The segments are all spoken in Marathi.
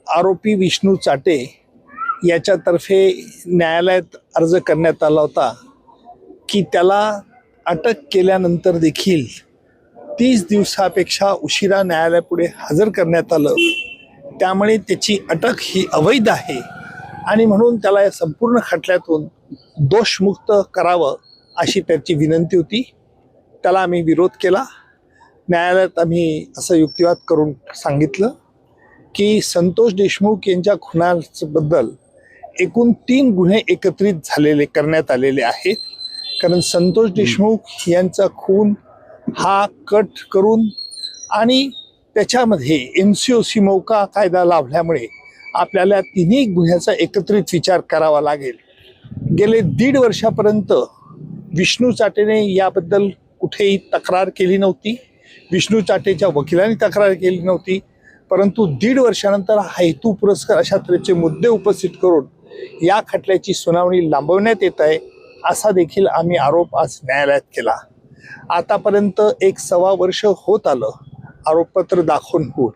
आरोपी विष्णू चाटे याच्यातर्फे न्यायालयात अर्ज करण्यात आला होता की त्याला अटक केल्यानंतर देखील 30 दिवसापेक्षा उशिरा न्यायालयापुढे हजर करण्यात आलं, त्यामुळे त्याची अटक ही अवैध आहे आणि म्हणून त्याला या संपूर्ण खटल्यातून दोषमुक्त करावं अशी त्याची विनंती होती. त्याला आम्ही विरोध केला. न्यायालयात आम्ही असं युक्तिवाद करून सांगितलं की संतोष देशमुख यांच्या खुनाबद्दल एकूण 3 गुन्हे एकत्रित करण्यात आलेले आहेत. कारण संतोष देशमुख यांचा खून हा कट करून आणि त्याच्यामध्ये MCOC मौका कायदा लावल्यामुळे आपल्याला तिन्ही गुन्ह्याचा एकत्रित विचार करावा लागेल. गेले 1.5 वर्षापर्यंत विष्णू चाटेने याबद्दल कुठेही तक्रार केली नव्हती. विष्णू चाटेच्या वकिलांनी तक्रार केली नव्हती. परंतु 1.5 वर्षानंतर हेतू पुरस्कार अशा तऱ्हेचे मुद्दे उपस्थित करून या खटल्याची सुनावणी लांबवण्यात येत आहे असा देखील आम्ही आरोप आज न्यायालयात केला. आतापर्यंत 1.25 वर्ष होत आलं आरोपपत्र दाखवून होऊन,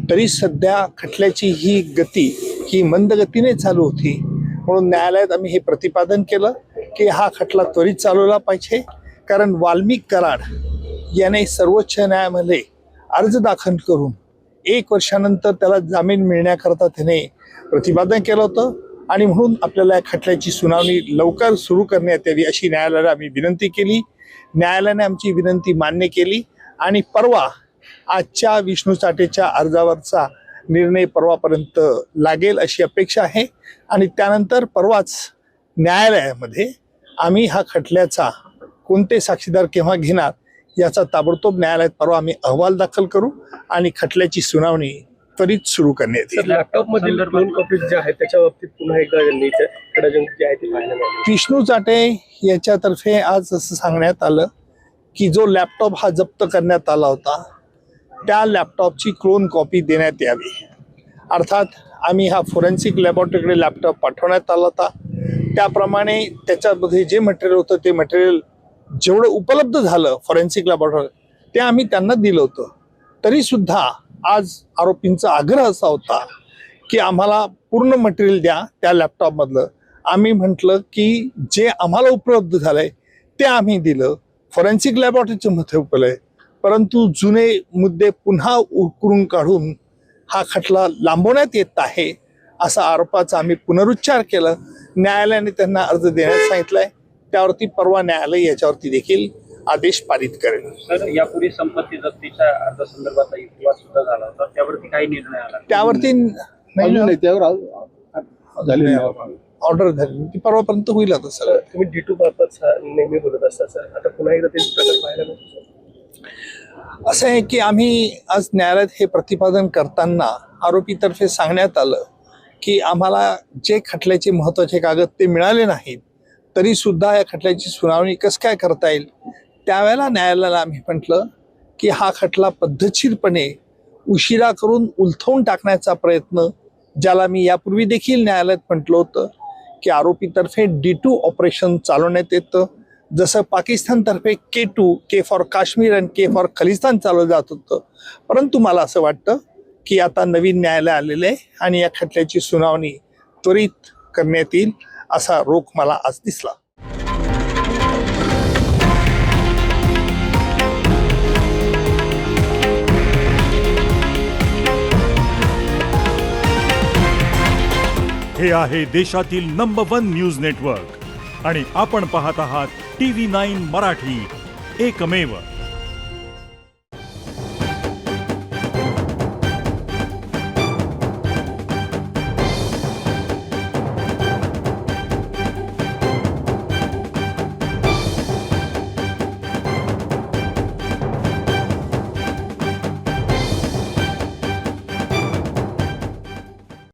तरी सध्या खटल्याची ही गती ही मंद गतीने चालू होती. म्हणून न्यायालयात आम्ही हे प्रतिपादन केलं की हा खटला त्वरित चालवला पाहिजे. कारण वाल्मिक कराड याने सर्वोच्च न्यायालयामध्ये अर्ज दाखल करून 1 वर्षानंतर त्याला जामीन मिळण्याकरता त्याने प्रतिपादन केलं होतं आणि म्हणून आपल्याला या खटल्याची सुनावणी लवकर सुरू करण्यात यावी अशी न्यायालयाला आम्ही विनंती केली. न्यायालयाने आमची विनंती मान्य केली आणि परवा आजच्या विष्णू चाटेच्या अर्जावरचा निर्णय परवापर्यंत लागेल अशी अपेक्षा आहे आणि त्यानंतर परवाच न्यायालयामध्ये आम्ही हा खटल्याचा कोणते साक्षीदार केव्हा घेणार याचा ताबडतोब न्यायालयात परवा आम्ही अहवाल दाखल करू आणि खटल्याची सुनावणी त्वरित सुरू करण्यात येईल. लॅपटॉपमधील क्लोन कॉपीज ज्या आहेत त्याच्या बाबतीत पुन्हा एकदा जे आहे ते पाहायला मिळालं. विष्णू चाटे याच्यातर्फे आज असं सांगण्यात आलं की जो लॅपटॉप हा जप्त करण्यात आला होता त्या लॅपटॉपची क्लोन कॉपी देण्यात यावी. अर्थात आम्ही हा फोरेन्सिक लॅबोरेटरीकडे लॅपटॉप पाठवण्यात आला होता. त्याप्रमाणे त्याच्यामध्ये जे मटेरियल होतं ते मटेरियल जेवढं उपलब्ध झालं फॉरेन्सिक लॅबोरेटरी ते आम्ही त्यांना दिलं होतं. तरीसुद्धा आज आरोपींचा आग्रह असा होता की आम्हाला पूर्ण मटेरियल द्या त्या लॅपटॉपमधलं. आम्ही म्हटलं की जे आम्हाला उपलब्ध झालं आहे ते आम्ही दिलं, फॉरेन्सिक लॅबोरेटरीचं मध्ये उपलब्ध आहे, परंतु जुने मुद्दे पुन्हा उकरून काढून हा खटला लांबवण्यात येत आहे असा आरोपाचा आम्ही पुनरुच्चार केला. न्यायालयाने त्यांना अर्ज देण्यास सांगितलाय. त्यावरती परवा न्यायालय याच्यावरती देखील आदेश पारित करेल. सर, यापूर्वी संपत्ती जप्तीच्या अर्जासंदर्भात युक्तिवाद सुद्धा झाला होता, त्यावरती काही निर्णय आला? त्यावरती नाही, त्यावर ऑर्डर झाली ती परवापर्यंत होईल. आता सर तुम्ही D2 बाबत नेहमी बोलत असता सर, आता पुन्हा एकदा ते प्रकार पाहायला मिळतो. असं आहे की आम्ही आज न्यायालयात हे प्रतिपादन करताना आरोपीतर्फे सांगण्यात आलं की आम्हाला जे खटल्याचे महत्त्वाचे कागद ते मिळाले नाहीत, तरी सुद्धा या खटल्याची सुनावणी कसं काय करता येईल. त्यावेळेला न्यायालयाला आम्ही म्हटलं की हा खटला पद्धतशीरपणे उशिरा करून उलथवून टाकण्याचा प्रयत्न, ज्याला मी यापूर्वी देखील न्यायालयात म्हटलं होतं की आरोपीतर्फे D2 ऑपरेशन चालवण्यात येतं. जसं पाकिस्तानतर्फे K2 के फॉर काश्मीर आणि K फॉर खलिस्तान चालवलं जात होतं. परंतु मला असं वाटतं की आता नवीन न्यायालय आलेलं आहे आणि या खटल्याची सुनावणी त्वरित करण्यात येईल असा रोख मला आज दिसला. हे आहे देशातील नंबर 1 न्यूज नेटवर्क आणि आपण पाहत आहात TV9 मराठी, एकमेव.